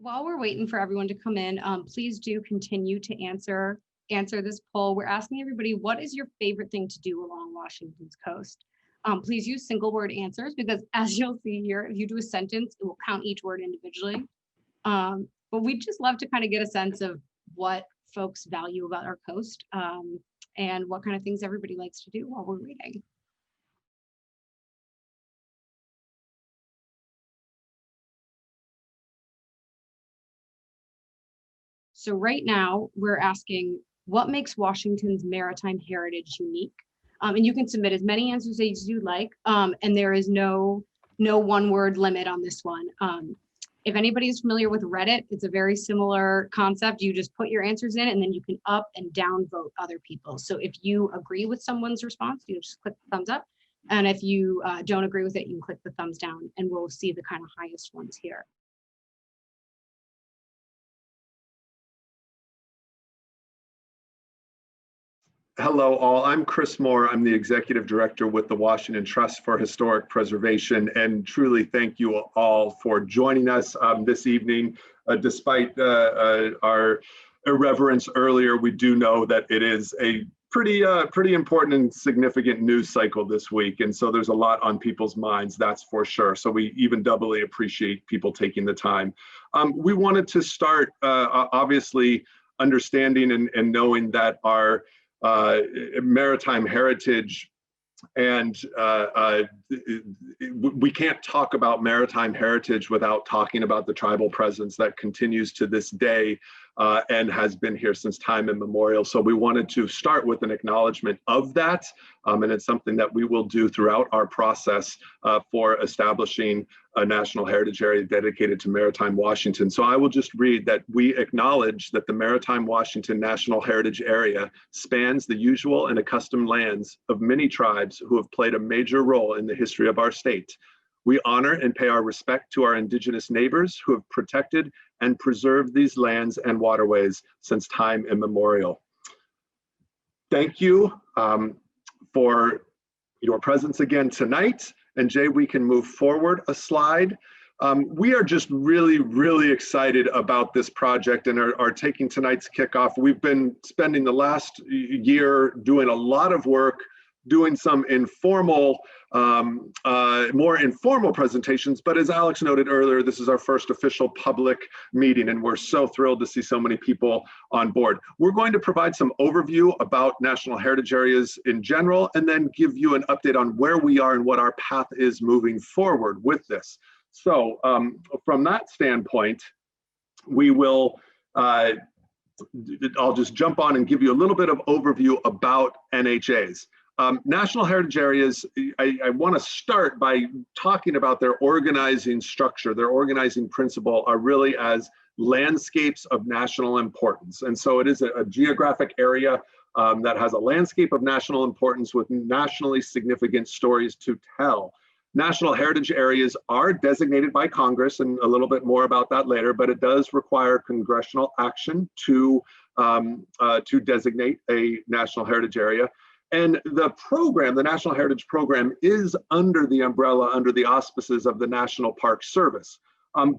While we're waiting for everyone to come in, please do continue to answer this poll. We're asking everybody, what is your favorite thing to do along Washington's coast? Please use single word answers, because as you'll see here, if you do a sentence, it will count each word individually. But we'd just love to kind of get a sense of what folks value about our coast, and what kind of things everybody likes to do while we're reading. So right now we're asking, what makes Washington's maritime heritage unique? And you can submit as many answers as you like, and there is no one word limit on this one. If anybody is familiar with Reddit, it's a very similar concept. You just put your answers in and then you can up and down vote other people. So if you agree with someone's response, you just click the thumbs up. And if you don't agree with it, you can click the thumbs down, and we'll see the kind of highest ones here. Hello all, I'm Chris Moore. I'm the Executive Director with the Washington Trust for Historic Preservation, and truly thank you all for joining us this evening. Despite our irreverence earlier, we do know that it is a pretty important and significant news cycle this week, and so there's a lot on people's minds, that's for sure. So we even doubly appreciate people taking the time. We wanted to start obviously understanding and knowing that our maritime heritage, and we can't talk about maritime heritage without talking about the tribal presence that continues to this day and has been here since time immemorial. So we wanted to start with an acknowledgement of that, and it's something that we will do throughout our process for establishing a National Heritage Area dedicated to Maritime Washington. So I will just read that we acknowledge that the Maritime Washington National Heritage Area spans the usual and accustomed lands of many tribes who have played a major role in the history of our state. We honor and pay our respect to our Indigenous neighbors who have protected and preserved these lands and waterways since time immemorial. Thank you for your presence again tonight. And Jay, we can move forward a slide. We are just really excited about this project and are taking tonight's kickoff. We've been spending the last year doing a lot of work, doing some informal, more informal presentations, but as Alex noted earlier, this is our first official public meeting, and we're so thrilled to see so many people on board. We're going to provide some overview about National Heritage Areas in general, and then give you an update on where we are and what our path is moving forward with this. So from that standpoint, we will, I'll just jump on and give you a little bit of overview about NHAs. National Heritage Areas, I want to start by talking about their organizing structure. Their organizing principle are really as landscapes of national importance. And so it is a geographic area that has a landscape of national importance with nationally significant stories to tell. National Heritage Areas are designated by Congress, and a little bit more about that later, but it does require congressional action to designate a National Heritage Area. And the program, the National Heritage Program, is under the umbrella, under the auspices of the National Park Service.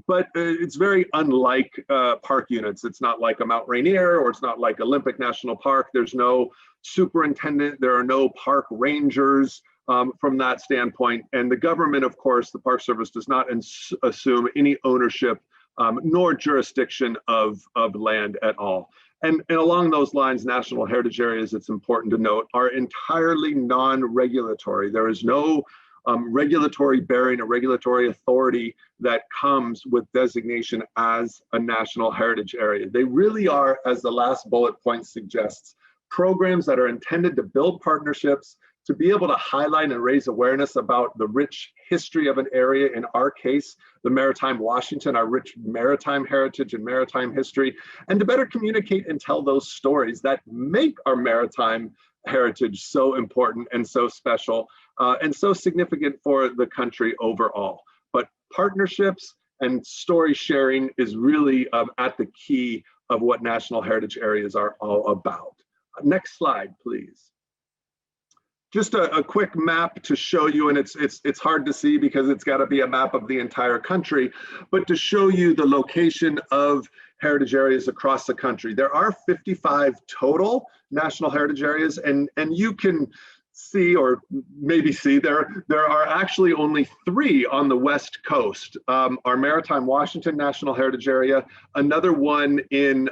But it's very unlike park units. It's not like a Mount Rainier, or it's not like Olympic National Park. There's no superintendent, there are no park rangers from that standpoint. And the government, of course, the Park Service does not assume any ownership nor jurisdiction of land at all. And along those lines, National Heritage Areas, it's important to note, are entirely non-regulatory. There is no regulatory bearing or regulatory authority that comes with designation as a National Heritage Area. They really are, as the last bullet point suggests, programs that are intended to build partnerships, to be able to highlight and raise awareness about the rich history of an area, in our case, the Maritime Washington, our rich maritime heritage and maritime history, and to better communicate and tell those stories that make our maritime heritage so important and so special and so significant for the country overall. But partnerships and story sharing is really at the key of what National Heritage Areas are all about. Next slide, please. Just a quick map to show you, and it's hard to see because it's got to be a map of the entire country, but to show you the location of heritage areas across the country. There are 55 total national heritage areas, and you can see, or maybe see, there are actually only 3 on the West Coast. Our Maritime Washington National Heritage Area, another one in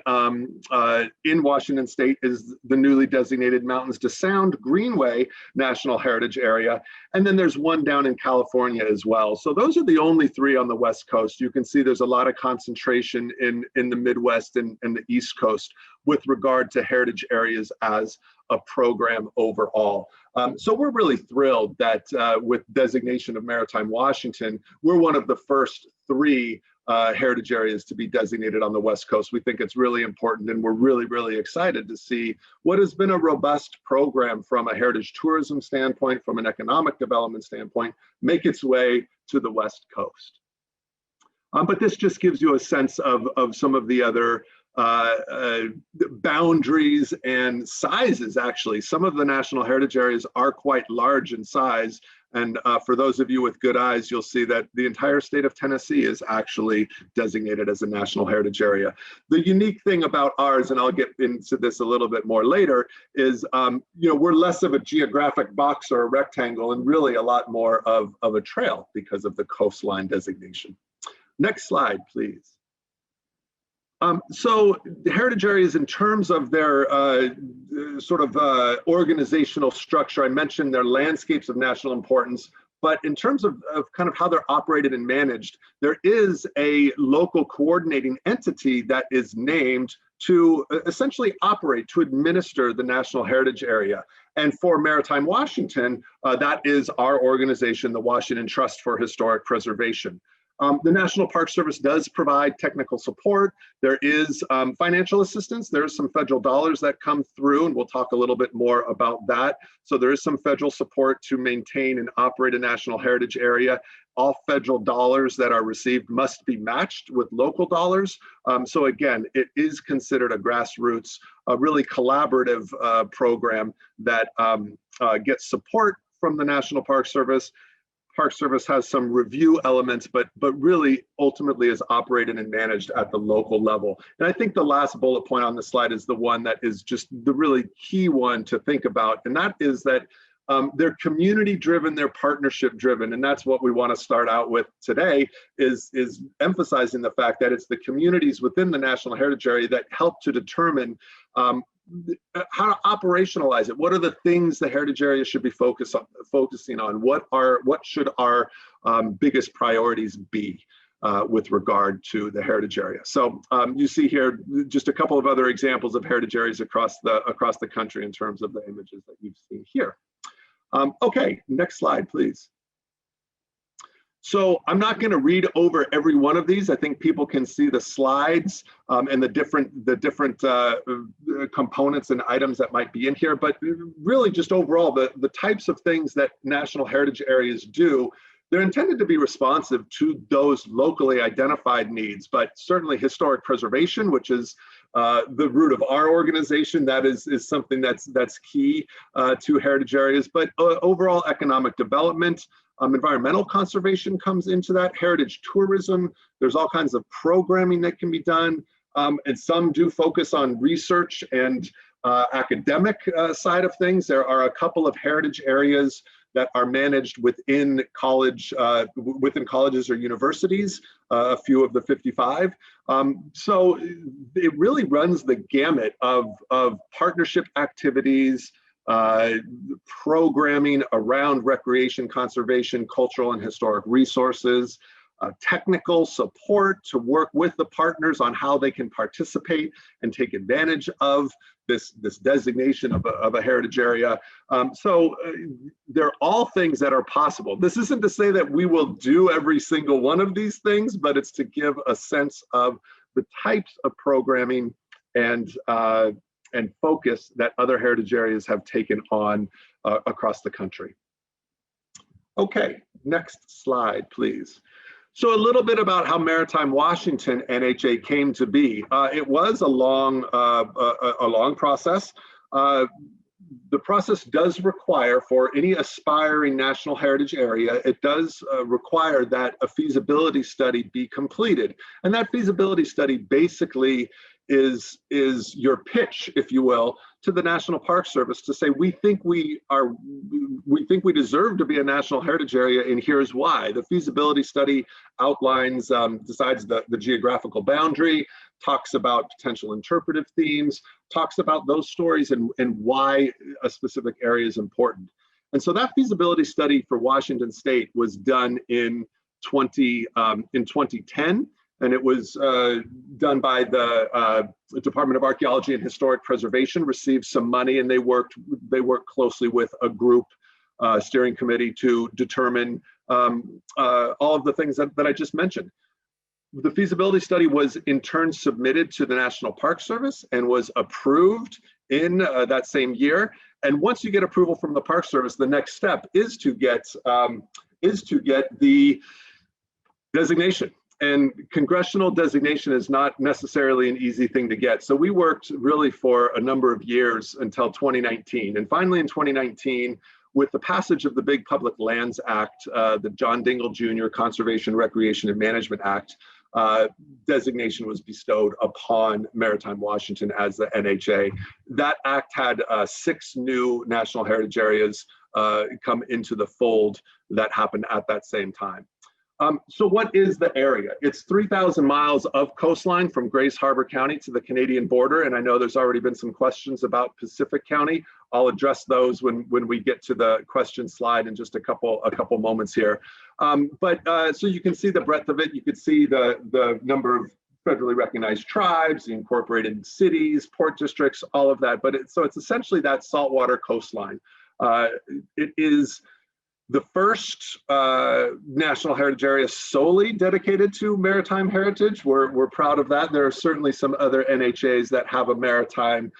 Washington State is the newly designated Mountains to Sound Greenway National Heritage Area, and then there's one down in California as well. So those are the only 3 on the West Coast. You can see there's a lot of concentration in the Midwest and the East Coast with regard to heritage areas as a program overall. So we're really thrilled that with designation of Maritime Washington, we're one of the first 3 heritage areas to be designated on the West Coast. We think it's really important, and we're really, really excited to see what has been a robust program from a heritage tourism standpoint, from an economic development standpoint, make its way to the West Coast. But this just gives you a sense of some of the other boundaries and sizes. Actually, some of the national heritage areas are quite large in size, and for those of you with good eyes, you'll see that the entire state of Tennessee is actually designated as a national heritage area. The unique thing about ours, and I'll get into this a little bit more later, is we're less of a geographic box or a rectangle, and really a lot more of a trail because of the coastline designation. Next slide, please. So the heritage areas, in terms of their organizational structure, I mentioned their landscapes of national importance, but in terms of kind of how they're operated and managed, there is a local coordinating entity that is named to essentially operate, to administer the National Heritage Area. And for Maritime Washington, that is our organization, the Washington Trust for Historic Preservation. The National Park Service does provide technical support. There is financial assistance. There's some federal dollars that come through, and we'll talk a little bit more about that. So there is some federal support to maintain and operate a National Heritage Area. All federal dollars that are received must be matched with local dollars. So again, it is considered a grassroots, really collaborative program that gets support from the National Park Service. Park Service has some review elements, but really ultimately is operated and managed at the local level. And I think the last bullet point on the slide is the one that is just the really key one to think about, and that is that they're community driven, they're partnership driven, and that's what we want to start out with today, is emphasizing the fact that it's the communities within the National Heritage Area that help to determine how to operationalize it. What are the things the heritage area should be focusing on? What should our biggest priorities be with regard to the heritage area? So you see here just a couple of other examples of heritage areas across the country in terms of the images that you've seen here. Okay, next slide, please. So I'm not going to read over every one of these. I think people can see the slides and the different components and items that might be in here. But really, just overall, the types of things that national heritage areas do, they're intended to be responsive to those locally identified needs. But certainly historic preservation, which is the root of our organization, that is something that's key to heritage areas. But overall economic development, environmental conservation comes into that, heritage tourism. There's all kinds of programming that can be done, and some do focus on research and academic side of things. There are a couple of heritage areas that are managed within colleges or universities, a few of the 55. So it really runs the gamut of partnership activities, programming around recreation, conservation, cultural and historic resources, technical support to work with the partners on how they can participate and take advantage of this designation of a heritage area. So they're all things that are possible. This isn't to say that we will do every single one of these things, but it's to give a sense of the types of programming and focus that other heritage areas have taken on across the country. Okay, next slide, please. So a little bit about how Maritime Washington NHA came to be. It was a long process. the process does require, for any aspiring National Heritage Area, it does require that a feasibility study be completed. And that feasibility study basically is your pitch, if you will, to the National Park Service to say, we think we deserve to be a National Heritage Area, and here's why. The feasibility study outlines, decides the geographical boundary, talks about potential interpretive themes, talks about those stories and why a specific area is important. And so that feasibility study for Washington State was done in 2010. And it was done by the Department of Archaeology and Historic Preservation, received some money, and they worked closely with a group steering committee to determine all of the things that I just mentioned. The feasibility study was in turn submitted to the National Park Service and was approved in that same year. And once you get approval from the Park Service, the next step is to get the designation. And congressional designation is not necessarily an easy thing to get. So we worked really for a number of years until 2019. And finally in 2019, with the passage of the Big Public Lands Act, the John Dingell Jr. Conservation, Recreation, and Management Act, designation was bestowed upon Maritime Washington as the NHA. That act had 6 new National Heritage Areas come into the fold that happened at that same time. So what is the area? It's 3,000 miles of coastline from Grace Harbor County to the Canadian border. And I know there's already been some questions about Pacific County. I'll address those when we get to the question slide in just a couple moments here. So you can see the breadth of it. You can see the number of federally recognized tribes, the incorporated cities, port districts, all of that. But it's essentially that saltwater coastline. It is the first National Heritage Area solely dedicated to maritime heritage. We're proud of that. There are certainly some other NHAs that have a maritime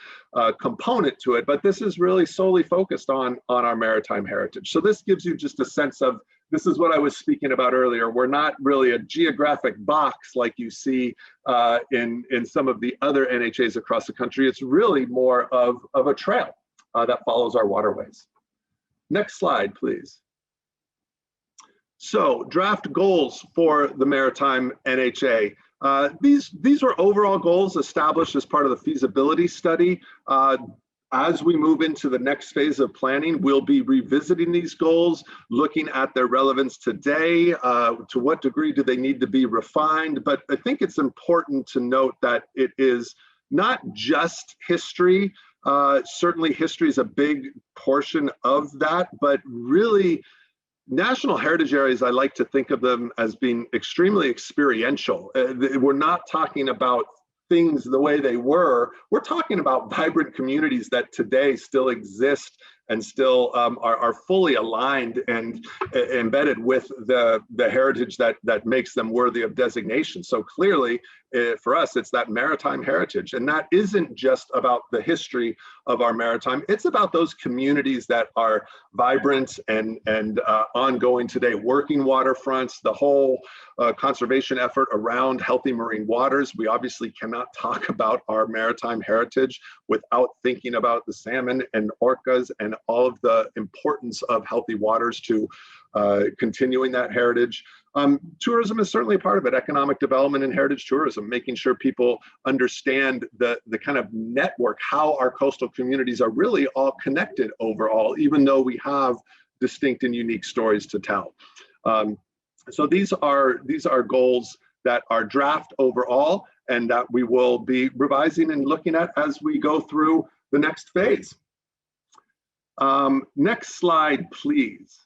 component to it, but this is really solely focused on our maritime heritage. So this gives you just a sense of, this is what I was speaking about earlier. We're not really a geographic box like you see in some of the other NHAs across the country. It's really more of a trail that follows our waterways. Next slide, please. So draft goals for the Maritime NHA. These were overall goals established as part of the feasibility study. As we move into the next phase of planning, we'll be revisiting these goals, looking at their relevance today, to what degree do they need to be refined. But I think it's important to note that it is not just history. Certainly history is a big portion of that, but really National Heritage Areas, I like to think of them as being extremely experiential. We're not talking about things the way they were. We're talking about vibrant communities that today still exist and still are fully aligned and embedded with the heritage that makes them worthy of designation. So clearly, for us, it's that maritime heritage. And that isn't just about the history of our maritime, it's about those communities that are vibrant and ongoing today, working waterfronts, the whole conservation effort around healthy marine waters. We obviously cannot talk about our maritime heritage without thinking about the salmon and orcas and all of the importance of healthy waters to continuing that heritage. Tourism is certainly a part of it, economic development and heritage tourism, making sure people understand the kind of network, how our coastal communities are really all connected overall, even though we have distinct and unique stories to tell. So these are goals that are draft overall and that we will be revising and looking at as we go through the next phase. Next slide, please.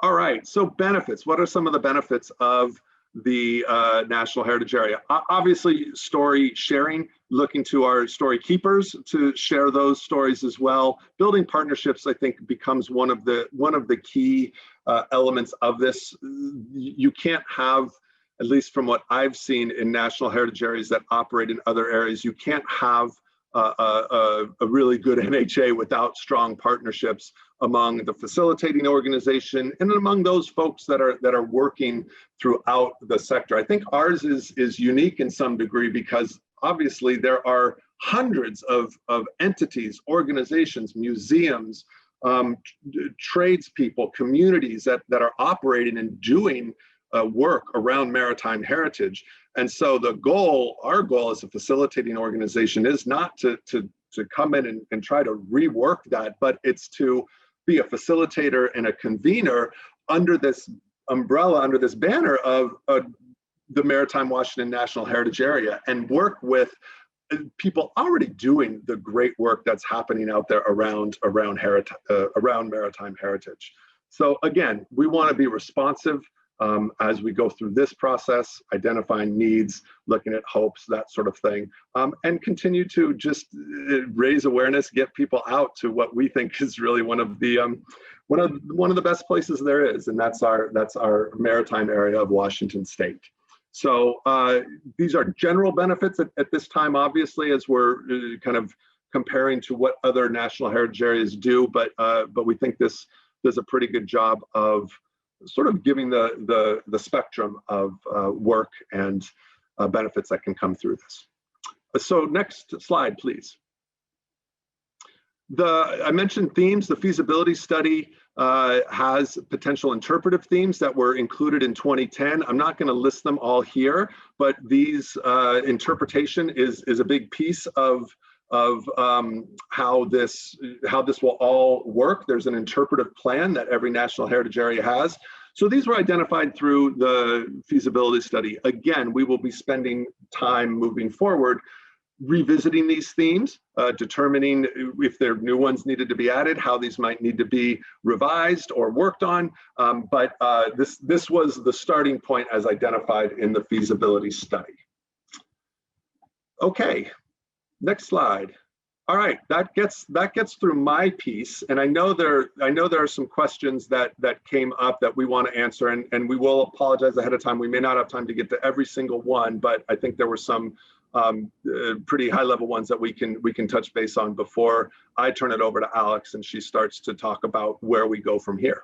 All right, so benefits. What are some of the benefits of the National Heritage Area? Obviously, story sharing, looking to our story keepers to share those stories as well. Building partnerships, I think, becomes one of the key elements of this. You can't have, at least from what I've seen in National Heritage Areas that operate in other areas, you can't have a really good NHA without strong partnerships among the facilitating organization and among those folks that are working throughout the sector. I think ours is unique in some degree because obviously there are hundreds of entities, organizations, museums, tradespeople, communities that are operating and doing work around maritime heritage. And so our goal as a facilitating organization is not to come in and try to rework that, but it's to be a facilitator and a convener under this umbrella, under this banner of the Maritime Washington National Heritage Area, and work with people already doing the great work that's happening out there around maritime heritage. So again, we want to be responsive as we go through this process, identifying needs, looking at hopes, that sort of thing, and continue to just raise awareness, get people out to what we think is really one of the best places there is, and that's our maritime area of Washington State. So these are general benefits at this time, obviously, as we're kind of comparing to what other national heritage areas do, but we think this does a pretty good job of sort of giving the spectrum of work and benefits that can come through this. So next slide, please. I mentioned themes. The feasibility study has potential interpretive themes that were included in 2010. I'm not going to list them all here, but these interpretation is a big piece of how this will all work. There's an interpretive plan that every national heritage area has. So these were identified through the feasibility study. Again, we will be spending time moving forward revisiting these themes, determining if there are new ones needed to be added, how these might need to be revised or worked on. But this was the starting point as identified in the feasibility study. Okay, next slide. All right, that gets through my piece, and I know there are some questions that came up that we want to answer, and we will apologize ahead of time. We may not have time to get to every single one, but I think there were some pretty high-level ones that we can touch base on before I turn it over to Alex and she starts to talk about where we go from here.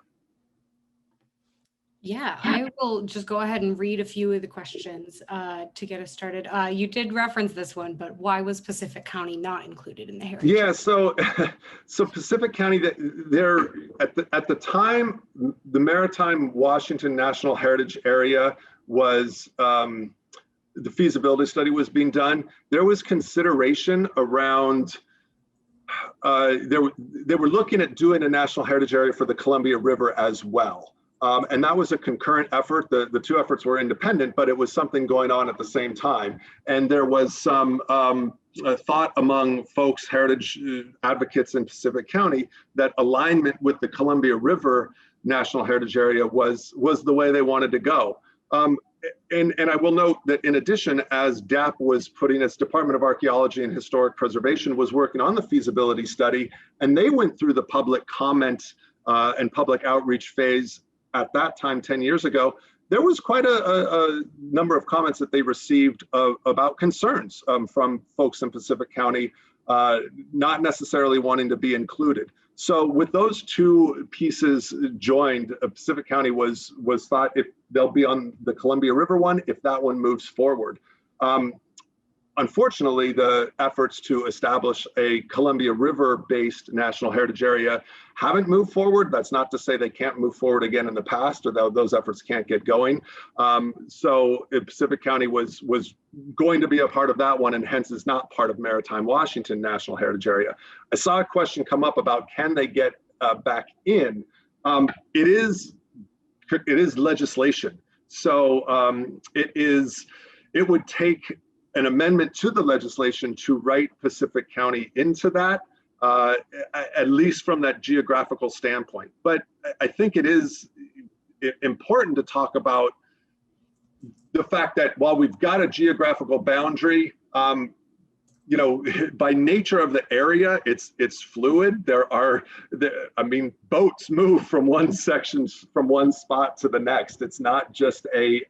Yeah, I will just go ahead and read a few of the questions to get us started. You did reference this one, but why was Pacific County not included in the heritage? Yeah, so Pacific County, they're at the time the Maritime Washington National Heritage Area was the feasibility study was being done. There was consideration around. They were looking at doing a national heritage area for the Columbia River as well. And that was a concurrent effort. The two efforts were independent, but it was something going on at the same time. And there was some thought among folks, heritage advocates in Pacific County, that alignment with the Columbia River National Heritage Area was the way they wanted to go. And I will note that in addition, as DAP was putting its Department of Archaeology and Historic Preservation was working on the feasibility study, and they went through the public comment and public outreach phase at that time 10 years ago, there was quite a number of comments that they received about concerns from folks in Pacific County not necessarily wanting to be included. So with those two pieces joined, Pacific County was thought if they'll be on the Columbia River one if that one moves forward. Unfortunately, the efforts to establish a Columbia River-based National Heritage Area haven't moved forward. That's not to say they can't move forward again in the past or that those efforts can't get going. So Pacific County was going to be a part of that one and hence is not part of Maritime Washington National Heritage Area. I saw a question come up about can they get back in? It is legislation. So it would take an amendment to the legislation to write Pacific County into that, at least from that geographical standpoint. But I think it is important to talk about the fact that while we've got a geographical boundary, you know, by nature of the area, it's fluid. Boats move from one section, from one spot to the next. It's not just a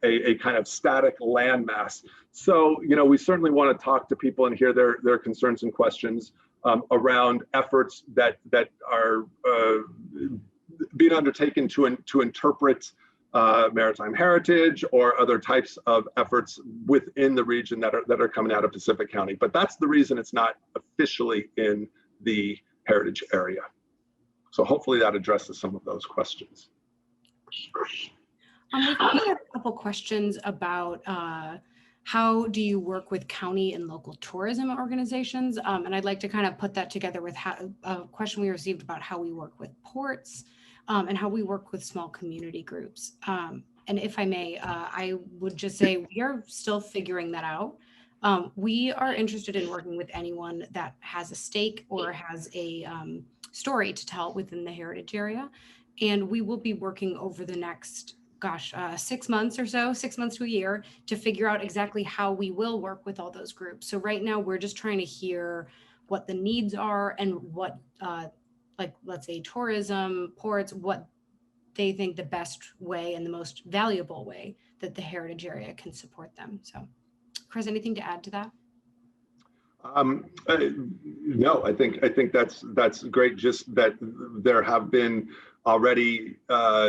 kind of static landmass. So, you know, we certainly want to talk to people and hear their concerns and questions around efforts that are being undertaken to interpret maritime heritage or other types of efforts within the region that are coming out of Pacific County. But that's the reason it's not officially in the heritage area. So hopefully that addresses some of those questions. We've had a couple questions about how do you work with county and local tourism organizations? And I'd like to kind of put that together with a question we received about how we work with ports and how we work with small community groups. And if I may, I would just say we are still figuring that out. We are interested in working with anyone that has a stake or has a story to tell within the heritage area. And we will be working over the next 6 months or so, 6 months to a year, to figure out exactly how we will work with all those groups. So right now we're just trying to hear what the needs are and what, like, let's say tourism, ports, what they think the best way and the most valuable way that the heritage area can support them. So Chris, anything to add to that? No, I think that's great. Just that there have been already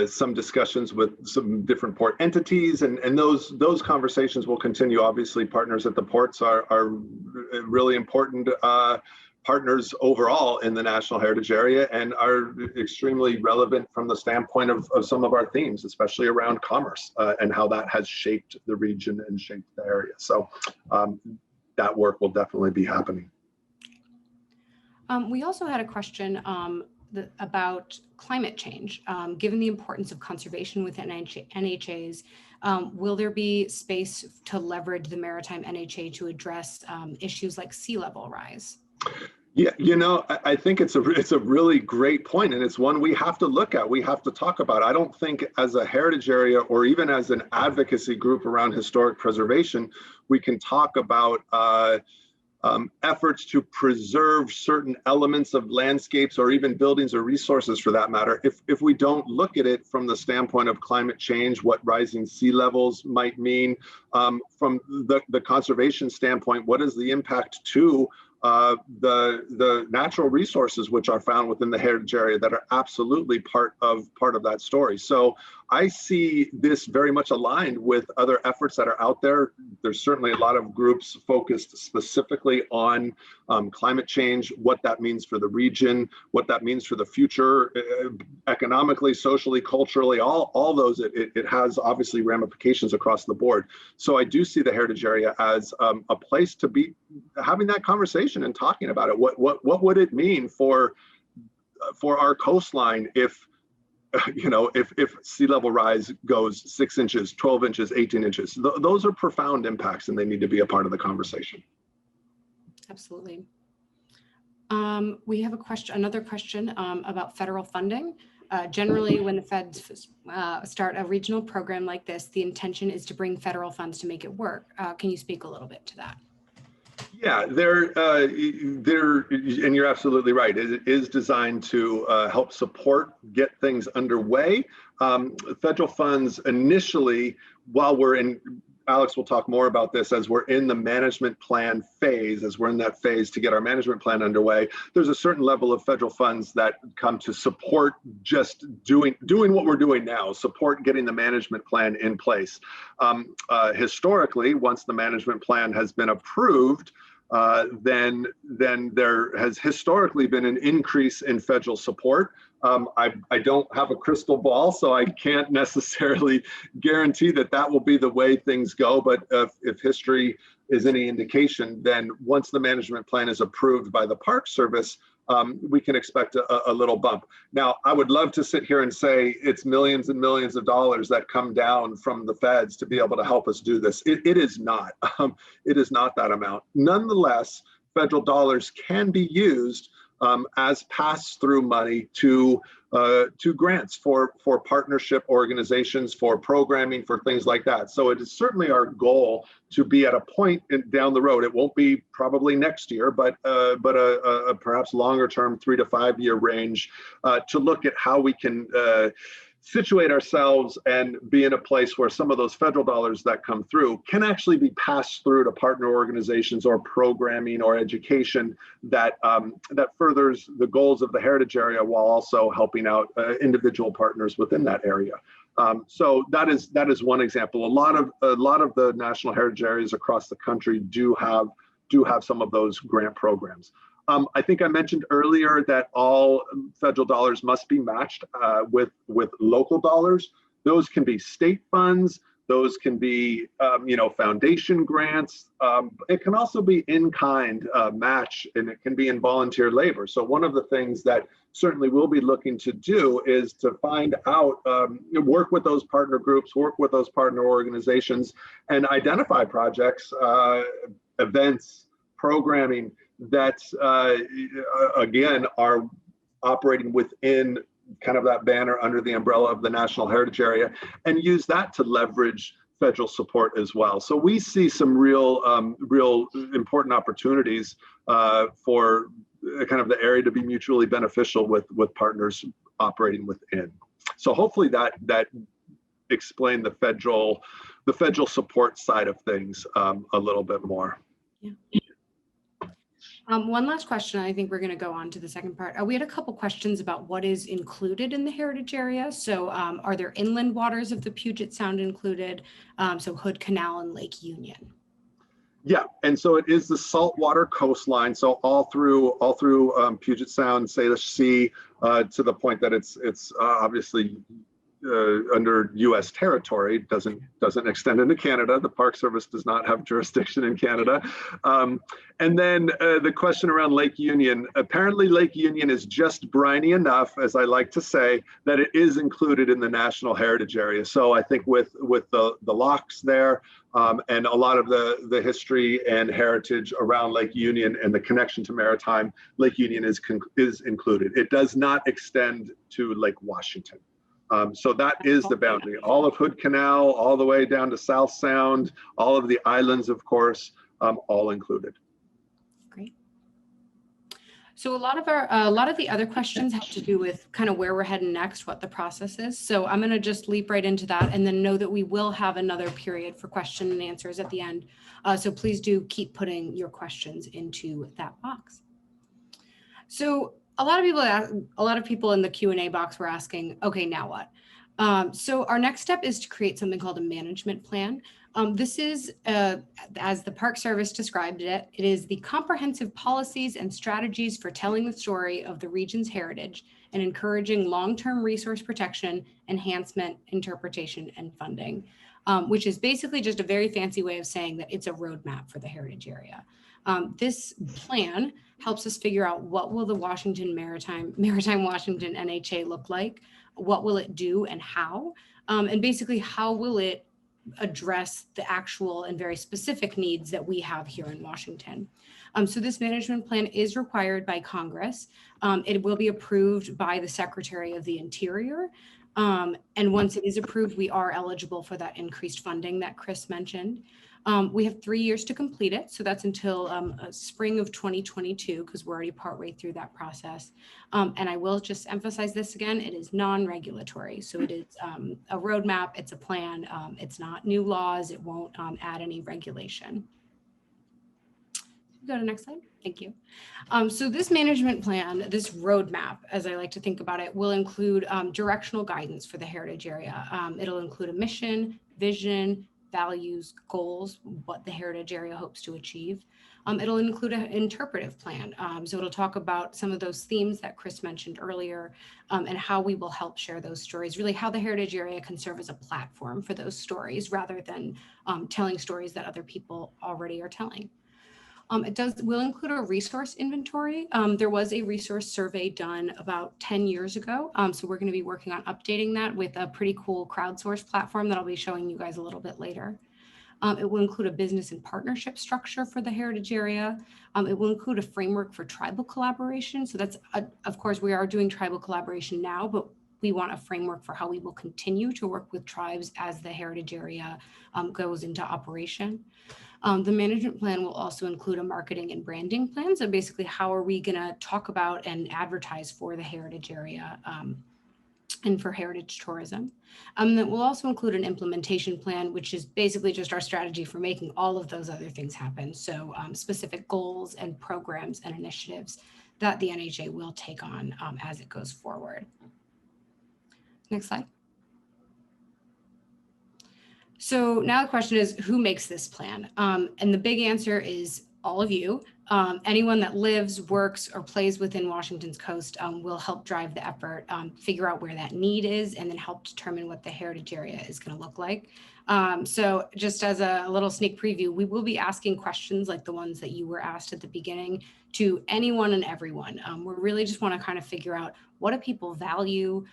some discussions with some different port entities, and those conversations will continue. Obviously, partners at the ports are really important partners overall in the National Heritage Area and are extremely relevant from the standpoint of some of our themes, especially around commerce and how that has shaped the region and shaped the area. So that work will definitely be happening. We also had a question about climate change. Given the importance of conservation within NHAs, will there be space to leverage the Maritime NHA to address issues like sea level rise? Yeah, I think it's a really great point, and it's one we have to look at. We have to talk about. I don't think as a heritage area or even as an advocacy group around historic preservation, we can talk about efforts to preserve certain elements of landscapes or even buildings or resources for that matter, if we don't look at it from the standpoint of climate change, what rising sea levels might mean, from the conservation standpoint, what is the impact to the natural resources which are found within the heritage area that are absolutely part of that story. So I see this very much aligned with other efforts that are out there. There's certainly a lot of groups focused specifically on climate change, what that means for the region, what that means for the future, economically, socially, culturally, all those. It has obviously ramifications across the board. So I do see the heritage area as a place to be having that conversation and talking about it. What would it mean for our coastline if sea level rise goes 6 inches, 12 inches, 18 inches? Those are profound impacts, and they need to be a part of the conversation. Absolutely. We have another question about federal funding. Generally, when the feds start a regional program like this, the intention is to bring federal funds to make it work. Can you speak a little bit to that? Yeah, and you're absolutely right. It is designed to help support, get things underway. Federal funds initially, while we're in, Alex will talk more about this as we're in the management plan phase, as we're in that phase to get our management plan underway, there's a certain level of federal funds that come to support just doing what we're doing now, support getting the management plan in place. Historically, once the management plan has been approved, then there has historically been an increase in federal support. I don't have a crystal ball, so I can't necessarily guarantee that will be the way things go. But if history is any indication, then once the management plan is approved by the Park Service, we can expect a little bump. Now, I would love to sit here and say it's millions and millions of dollars that come down from the feds to be able to help us do this. It is not. It is not that amount. Nonetheless, federal dollars can be used as pass-through money to grants for partnership organizations, for programming, for things like that. So it is certainly our goal to be at a point down the road. It won't be probably next year, but a perhaps longer term 3 to 5 year range to look at how we can situate ourselves and be in a place where some of those federal dollars that come through can actually be passed through to partner organizations or programming or education that furthers the goals of the heritage area while also helping out individual partners within that area. So that is one example. A lot of the national heritage areas across the country do have some of those grant programs. I think I mentioned earlier that all federal dollars must be matched with local dollars. Those can be state funds. Those can be, foundation grants. It can also be in-kind match, and it can be in volunteer labor. So one of the things that certainly we'll be looking to do is to find out, work with those partner groups, work with those partner organizations, and identify projects, events, programming that, again, are operating within kind of that banner under the umbrella of the National Heritage Area, and use that to leverage federal support as well. So we see some real important opportunities for kind of the area to be mutually beneficial with partners operating within. So hopefully that explained the federal support side of things a little bit more. Yeah. One last question. I think we're going to go on to the second part. We had a couple questions about what is included in the heritage area. So are there inland waters of the Puget Sound included? So Hood Canal and Lake Union. Yeah, and so it is the saltwater coastline. So all through Puget Sound, Salish Sea, to the point that it's obviously under U.S. territory, doesn't extend into Canada. The Park Service does not have jurisdiction in Canada. And then the question around Lake Union. Apparently, Lake Union is just briny enough, as I like to say, that it is included in the National Heritage Area. So I think with the locks there, and a lot of the history and heritage around Lake Union and the connection to maritime, Lake Union is included. It does not extend to Lake Washington. So that is the boundary. All of Hood Canal, all the way down to South Sound, all of the islands, of course, all included. Great. So a lot of the other questions have to do with kind of where we're heading next, what the process is. So I'm going to just leap right into that, and then know that we will have another period for question and answers at the end. So please do keep putting your questions into that box. So a lot of people in the Q&A box were asking, okay, now what? So our next step is to create something called a management plan. This is, as the Park Service described it, it is the comprehensive policies and strategies for telling the story of the region's heritage and encouraging long-term resource protection, enhancement, interpretation, and funding, which is basically just a very fancy way of saying that it's a roadmap for the heritage area. This plan helps us figure out what will the Maritime Washington NHA look like, what will it do and how, and basically how will it address the actual and very specific needs that we have here in Washington. So this management plan is required by Congress. It will be approved by the Secretary of the Interior. And once it is approved, we are eligible for that increased funding that Chris mentioned. We have 3 years to complete it. So that's until spring of 2022, because we're already partway through that process. And I will just emphasize this again, it is non-regulatory. So it is a roadmap, it's a plan, it's not new laws, it won't add any regulation. Go to the next slide. Thank you. So this management plan, this roadmap, as I like to think about it, will include directional guidance for the heritage area. It'll include a mission, vision, values, goals, what the heritage area hopes to achieve. It'll include an interpretive plan. So it'll talk about some of those themes that Chris mentioned earlier, and how we will help share those stories, really how the heritage area can serve as a platform for those stories rather than telling stories that other people already are telling. It will include a resource inventory. There was a resource survey done about 10 years ago. So we're going to be working on updating that with a pretty cool crowdsourced platform that I'll be showing you guys a little bit later. It will include a business and partnership structure for the heritage area. It will include a framework for tribal collaboration. So that's, of course, we are doing tribal collaboration now, but we want a framework for how we will continue to work with tribes as the heritage area goes into operation. The management plan will also include a marketing and branding plan. So basically, how are we going to talk about and advertise for the heritage area and for heritage tourism? That will also include an implementation plan, which is basically just our strategy for making all of those other things happen. So specific goals and programs and initiatives that the NHA will take on as it goes forward. Next slide. So now the question is, who makes this plan? And the big answer is all of you. Anyone that lives, works, or plays within Washington's coast will help drive the effort, figure out where that need is, and then help determine what the heritage area is going to look like. So just as a little sneak preview, we will be asking questions like the ones that you were asked at the beginning to anyone and everyone. We really just want to kind of figure out, what do people value,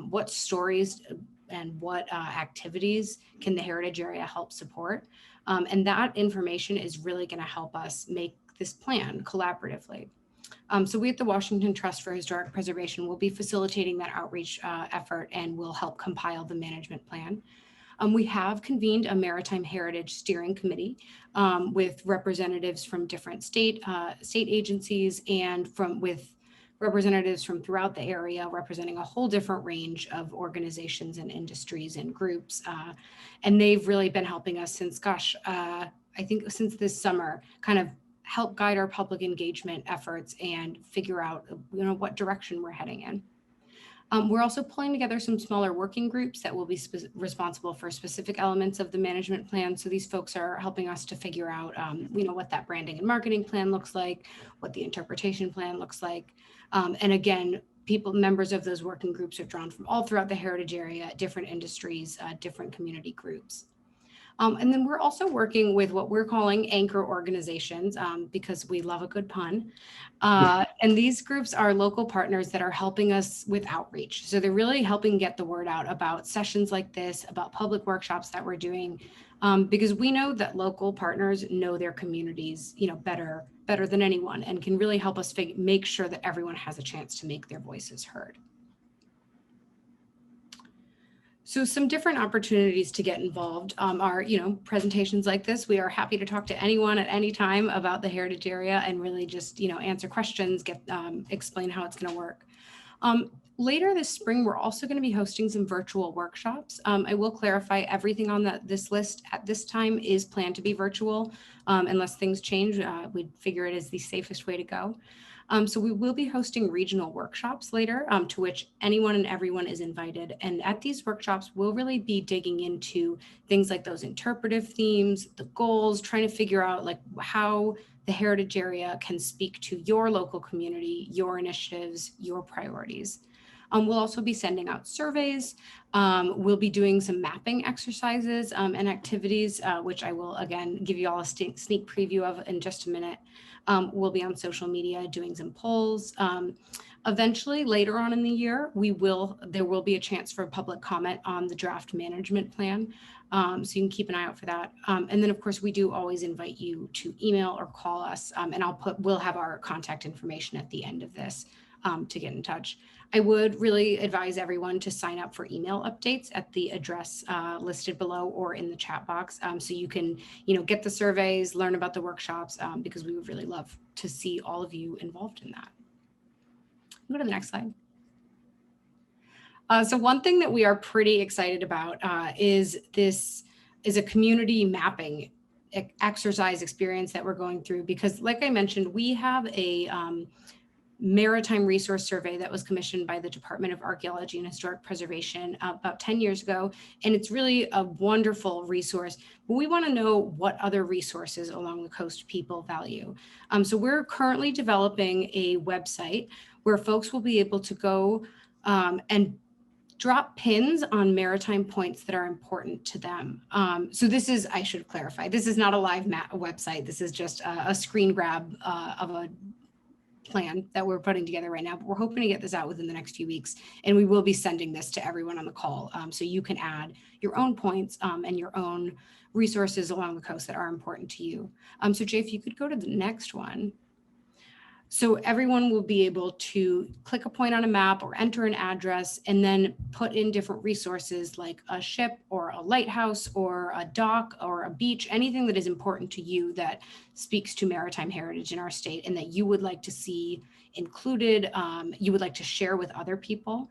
what stories and what activities can the heritage area help support. And that information is really going to help us make this plan collaboratively. So we at the Washington Trust for Historic Preservation will be facilitating that outreach effort, and will help compile the management plan. We have convened a Maritime Heritage Steering Committee with representatives from different state agencies, and with representatives from throughout the area, representing a whole different range of organizations and industries and groups. And they've really been helping us since, I think since this summer, kind of help guide our public engagement efforts and figure out, what direction we're heading in. We're also pulling together some smaller working groups that will be responsible for specific elements of the management plan. So these folks are helping us to figure out, what that branding and marketing plan looks like, what the interpretation plan looks like. And again, members of those working groups are drawn from all throughout the heritage area, different industries, different community groups. And then we're also working with what we're calling anchor organizations, because we love a good pun. And these groups are local partners that are helping us with outreach. So they're really helping get the word out about sessions like this, about public workshops that we're doing, because we know that local partners know their communities, better than anyone, and can really help us make sure that everyone has a chance to make their voices heard. So some different opportunities to get involved are, presentations like this. We are happy to talk to anyone at any time about the heritage area, and really just, answer questions, explain how it's going to work. Later this spring, we're also going to be hosting some virtual workshops. I will clarify, everything on this list at this time is planned to be virtual, unless things change. We'd figure it is the safest way to go. So we will be hosting regional workshops later, to which anyone and everyone is invited. And at these workshops, we'll really be digging into things like those interpretive themes, the goals, trying to figure out how the heritage area can speak to your local community, your initiatives, your priorities. We'll also be sending out surveys. We'll be doing some mapping exercises and activities, which I will again give you all a sneak preview of in just a minute. We'll be on social media doing some polls. Eventually, later on in the year, there will be a chance for public comment on the draft management plan. So you can keep an eye out for that. And then of course, we do always invite you to email or call us, and we'll have our contact information at the end of this to get in touch. I would really advise everyone to sign up for email updates at the address listed below or in the chat box, so you can, get the surveys, learn about the workshops, because we would really love to see all of you involved in that. Go to the next slide. So one thing that we are pretty excited about is a community mapping exercise experience that we're going through, because like I mentioned, we have a maritime resource survey that was commissioned by the Department of Archaeology and Historic Preservation about 10 years ago. And it's really a wonderful resource, but we want to know what other resources along the coast people value. So we're currently developing a website where folks will be able to go and drop pins on maritime points that are important to them. So this is, I should clarify, this is not a live website. This is just a screen grab of a plan that we're putting together right now, but we're hoping to get this out within the next few weeks. And we will be sending this to everyone on the call. So you can add your own points and your own resources along the coast that are important to you. So Jay, if you could go to the next one. So everyone will be able to click a point on a map or enter an address and then put in different resources like a ship or a lighthouse or a dock or a beach, anything that is important to you that speaks to maritime heritage in our state and that you would like to see included, you would like to share with other people.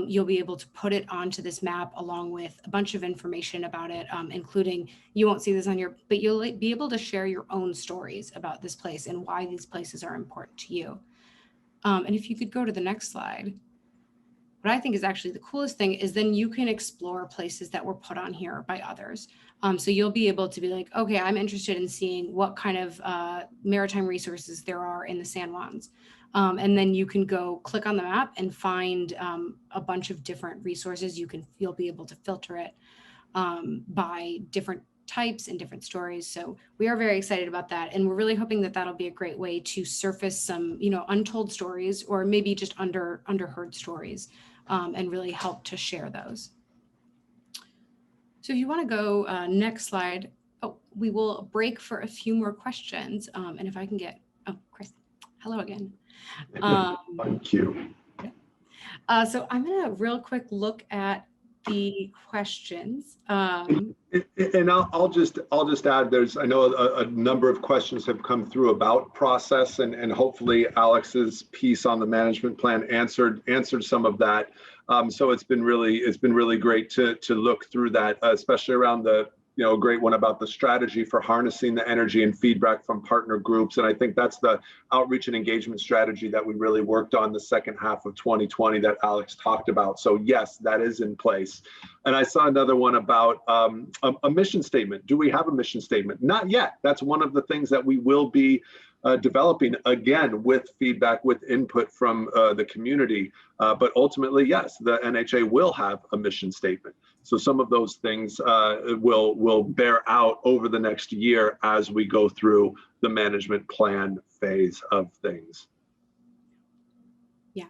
You'll be able to put it onto this map along with a bunch of information about it, including, you won't see this on but you'll be able to share your own stories about this place and why these places are important to you. And if you could go to the next slide. What I think is actually the coolest thing is then you can explore places that were put on here by others. So you'll be able to be like, okay, I'm interested in seeing what kind of maritime resources there are in the San Juans. And then you can go click on the map and find a bunch of different resources. You'll be able to filter it by different types and different stories. So we are very excited about that. And we're really hoping that that'll be a great way to surface some, untold stories, or maybe just underheard stories, and really help to share those. So if you want to go next slide, we will break for a few more questions. And if I can get, Chris, hello again. Thank you. So I'm going to real quick look at the questions. And I'll just add, I know a number of questions have come through about process, and hopefully Alex's piece on the management plan answered some of that. So it's been really great to look through that, especially around the great one about the strategy for harnessing the energy and feedback from partner groups. And I think that's the outreach and engagement strategy that we really worked on the second half of 2020 that Alex talked about. So yes, that is in place. And I saw another one about a mission statement. Do we have a mission statement? Not yet. That's one of the things that we will be developing, again, with feedback, with input from the community. But ultimately, yes, the NHA will have a mission statement. So some of those things will bear out over the next year as we go through the management plan phase of things. Yeah.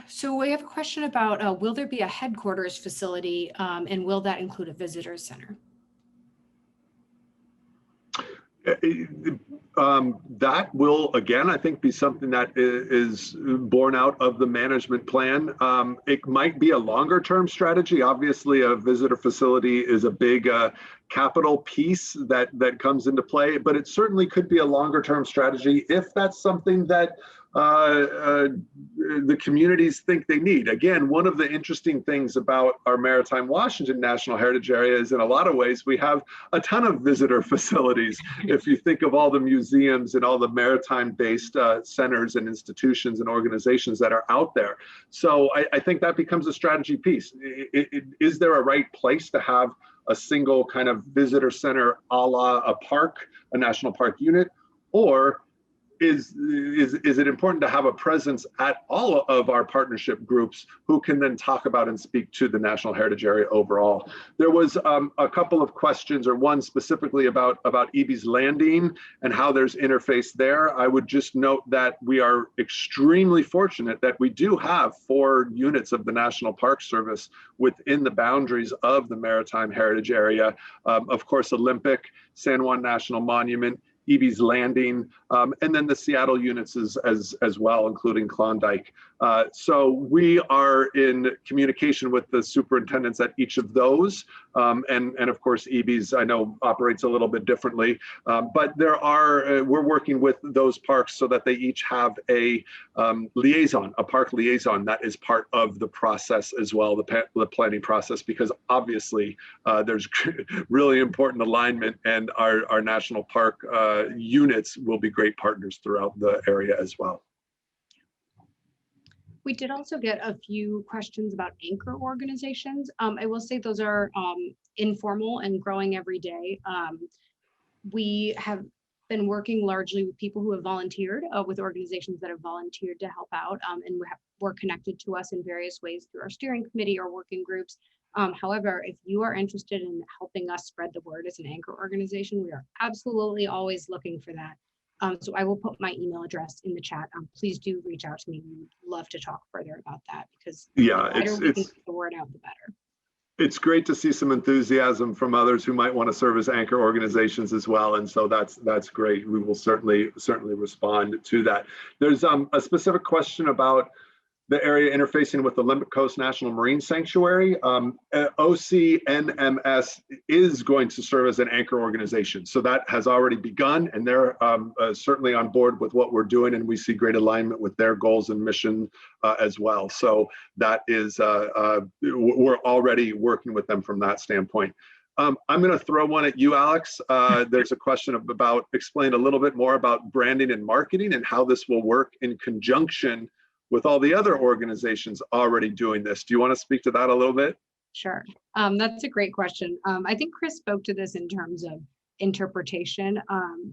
So we have a question about, will there be a headquarters facility, and will that include a visitor center? That will, again, I think, be something that is born out of the management plan. It might be a longer term strategy. Obviously, a visitor facility is a big capital piece that comes into play, but it certainly could be a longer term strategy if that's something that the communities think they need. Again, one of the interesting things about our Maritime Washington National Heritage Area is, in a lot of ways, we have a ton of visitor facilities. If you think of all the museums and all the maritime-based centers and institutions and organizations that are out there. So I think that becomes a strategy piece. Is there a right place to have a single kind of visitor center a la a park, a national park unit, or is it important to have a presence at all of our partnership groups who can then talk about and speak to the National Heritage Area overall? There was a couple of questions, or one specifically about EB's Landing and how there's interface there. I would just note that we are extremely fortunate that we do have 4 units of the National Park Service within the boundaries of the Maritime Heritage Area. Of course, Olympic, San Juan National Monument, EB's Landing, and then the Seattle units as well, including Klondike. So we are in communication with the superintendents at each of those. And of course, EB's, I know, operates a little bit differently, but we're working with those parks so that they each have a liaison, a park liaison that is part of the process as well, the planning process, because obviously there's really important alignment, and our national park units will be great partners throughout the area as well. We did also get a few questions about anchor organizations. I will say those are informal and growing every day. We have been working largely with people who have volunteered, with organizations that have volunteered to help out, and were connected to us in various ways through our steering committee or working groups. However, if you are interested in helping us spread the word as an anchor organization, we are absolutely always looking for that. So I will put my email address in the chat. Please do reach out to me. We would love to talk further about that, because the better we can get the word out, the better. It's great to see some enthusiasm from others who might want to serve as anchor organizations as well, and so that's great. We will certainly respond to that. There's a specific question about the area interfacing with the Olympic Coast National Marine Sanctuary. OCNMS is going to serve as an anchor organization. So that has already begun, and they're certainly on board with what we're doing, and we see great alignment with their goals and mission as well. So that is, we're already working with them from that standpoint. I'm going to throw one at you, Alex. There's a question about explain a little bit more about branding and marketing and how this will work in conjunction with all the other organizations already doing this. Do you want to speak to that a little bit? Sure. That's a great question. I think Chris spoke to this in terms of interpretation,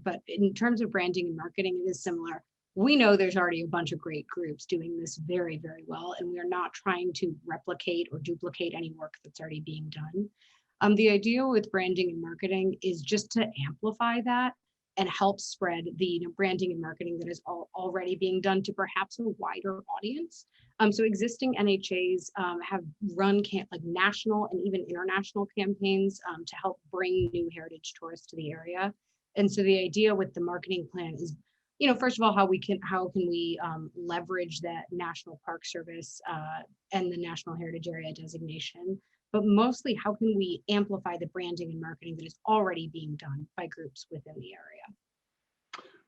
but in terms of branding and marketing, it is similar. We know there's already a bunch of great groups doing this very, very well, and we're not trying to replicate or duplicate any work that's already being done. The idea with branding and marketing is just to amplify that and help spread the branding and marketing that is already being done to perhaps a wider audience. So existing NHAs have run like national and even international campaigns to help bring new heritage tourists to the area. And so the idea with the marketing plan is, first of all, how can we leverage that National Park Service and the National Heritage Area designation, but mostly how can we amplify the branding and marketing that is already being done by groups within the area.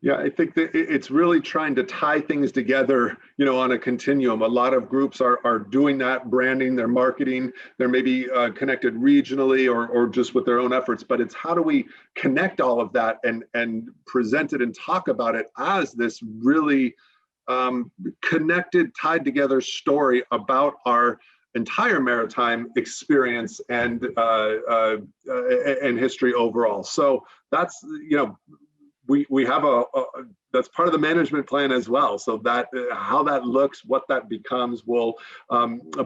Yeah, I think that it's really trying to tie things together, on a continuum. A lot of groups are doing that branding, their marketing, they're maybe connected regionally or just with their own efforts, but it's how do we connect all of that and present it and talk about it as this really connected, tied together story about our entire maritime experience and history overall. So that's, we have that's part of the management plan as well. So that how that looks, what that becomes will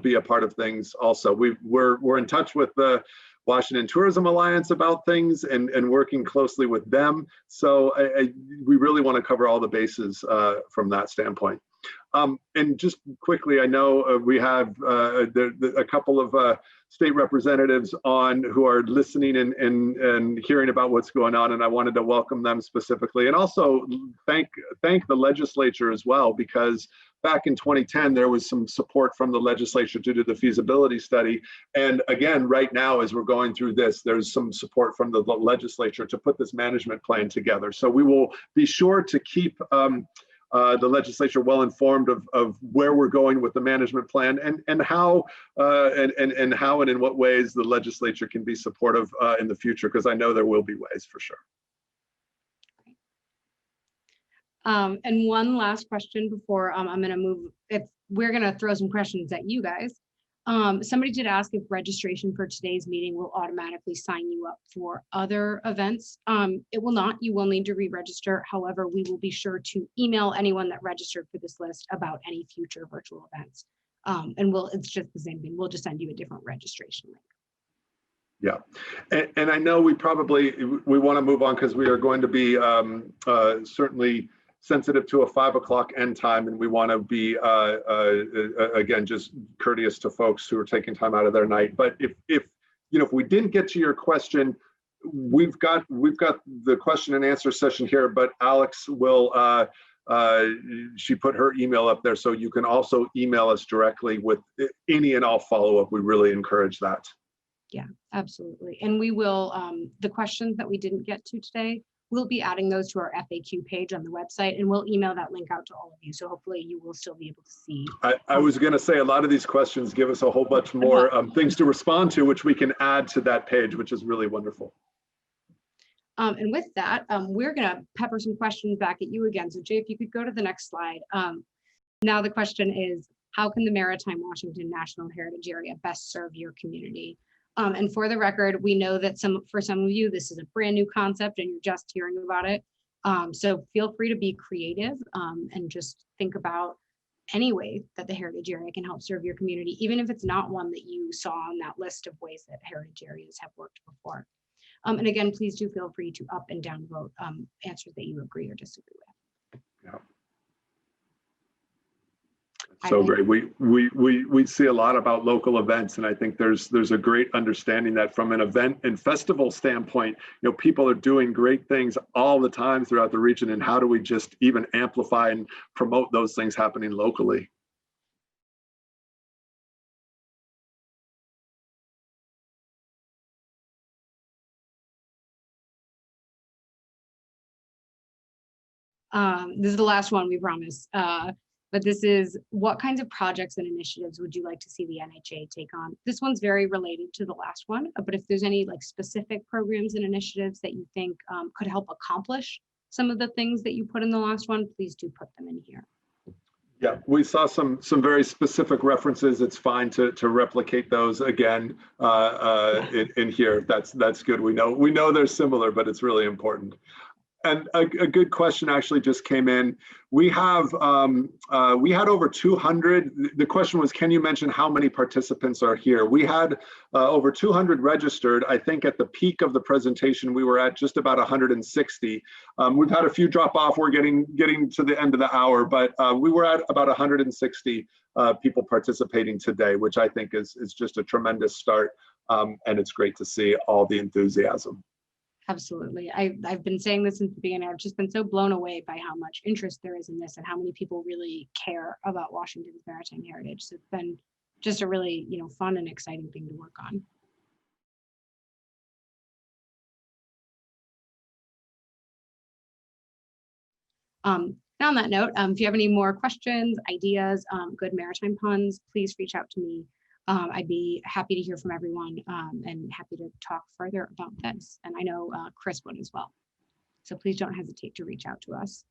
be a part of things also. We're in touch with the Washington Tourism Alliance about things and working closely with them. So we really want to cover all the bases from that standpoint. And just quickly, I know we have a couple of state representatives on who are listening and hearing about what's going on, and I wanted to welcome them specifically, and also thank the legislature as well, because back in 2010 there was some support from the legislature to do the feasibility study, and again right now as we're going through this, there's some support from the legislature to put this management plan together. So we will be sure to keep the legislature well informed of where we're going with the management plan and how and how and in what ways the legislature can be supportive in the future, because I know there will be ways for sure. And one last question before I'm going to move. We're going to throw some questions at you guys. Somebody did ask if registration for today's meeting will automatically sign you up for other events. It will not. You will need to re-register. However, we will be sure to email anyone that registered for this list about any future virtual events. And it's just the same thing. We'll just send you a different registration link. Yeah, and I know we want to move on because we are going to be certainly sensitive to a 5 o'clock end time, and we want to be again just courteous to folks who are taking time out of their night. But if we didn't get to your question, we've got the question and answer session here, but Alex will she put her email up there, so you can also email us directly with any and all follow-up. We really encourage that. Yeah, absolutely. And we will the questions that we didn't get to today, we'll be adding those to our FAQ page on the website, and we'll email that link out to all of you. So hopefully you will still be able to see. I was going to say a lot of these questions give us a whole bunch more things to respond to, which we can add to that page, which is really wonderful. And with that, we're going to pepper some questions back at you again. So Jay, if you could go to the next slide. Now the question is, how can the Maritime Washington National Heritage Area best serve your community? And for the record, we know that for some of you, this is a brand new concept and you're just hearing about it. So feel free to be creative and just think about any way that the heritage area can help serve your community, even if it's not one that you saw on that list of ways that heritage areas have worked before. And again, please do feel free to up and down vote answers that you agree or disagree with. Yeah. So great. We see a lot about local events, and I think there's a great understanding that from an event and festival standpoint, people are doing great things all the time throughout the region, and how do we just even amplify and promote those things happening locally? This is the last one, we promise. But this is, what kinds of projects and initiatives would you like to see the NHA take on? This one's very related to the last one, but if there's any specific programs and initiatives that you think could help accomplish some of the things that you put in the last one, please do put them in here. Yeah, we saw some very specific references. It's fine to replicate those again in here. That's good. We know they're similar, but it's really important. And a good question actually just came in. We had over 200. The question was, can you mention how many participants are here? We had over 200 registered. I think at the peak of the presentation, we were at just about 160. We've had a few drop off. We're getting to the end of the hour, but we were at about 160 people participating today, which I think is just a tremendous start. And it's great to see all the enthusiasm. Absolutely. I've been saying this since the beginning. I've just been so blown away by how much interest there is in this and how many people really care about Washington's maritime heritage. So it's been just a really, fun and exciting thing to work on. And on that note, if you have any more questions, ideas, good maritime puns, please reach out to me. I'd be happy to hear from everyone and happy to talk further about this. And I know Chris would as well. So please don't hesitate to reach out to us.